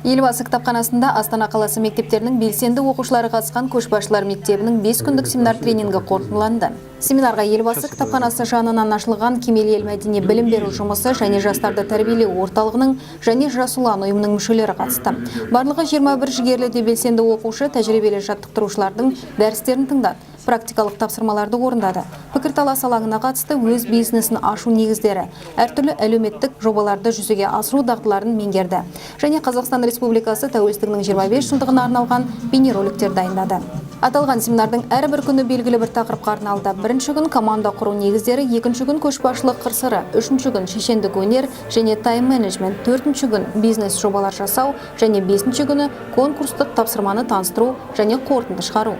Елбасы кітапханасында Астана қаласы мектептерінің белсенді оқушылары қатысқан көшбасшылар мектебінің 5 күндік семинар тренингі қорытындыланды. Семинарға елбасы кітапханасы жанынан ашылған Кемел ел мәдени білім беру жұмысы және жастарды тәрбиелеу орталығының және Жас ұлан ұйымының мүшелері қатысты. Барлығы 21 жігерлі де белсенді оқушы тәжірибелі жаттықтырушылардың дәрістерін тыңдады. Практикалық тапсырмаларды орындады. Пікірталас алаңына қатысты өз бизнесін ашу негіздері, әртүрлі әлеуметтік жобаларды жүзеге асыру дағдыларын меңгерді. Және Қазақстан Республикасы тәуелсіздігінің 25 жылдығына арналған бейнероликтер дайындады. Аталған семинардың әрбір күні белгілі бір тақырыпқа арналды. Бірінші күн команда құру негіздері, екінші күн көшбасшылық қыр-сыры, үшінші күн шешендік өнер және тайм-менеджмент, төртінші күн бизнес жобалар жасау және бесінші күні конкурстық тапсырманы таныстыру және қорытынды шығару.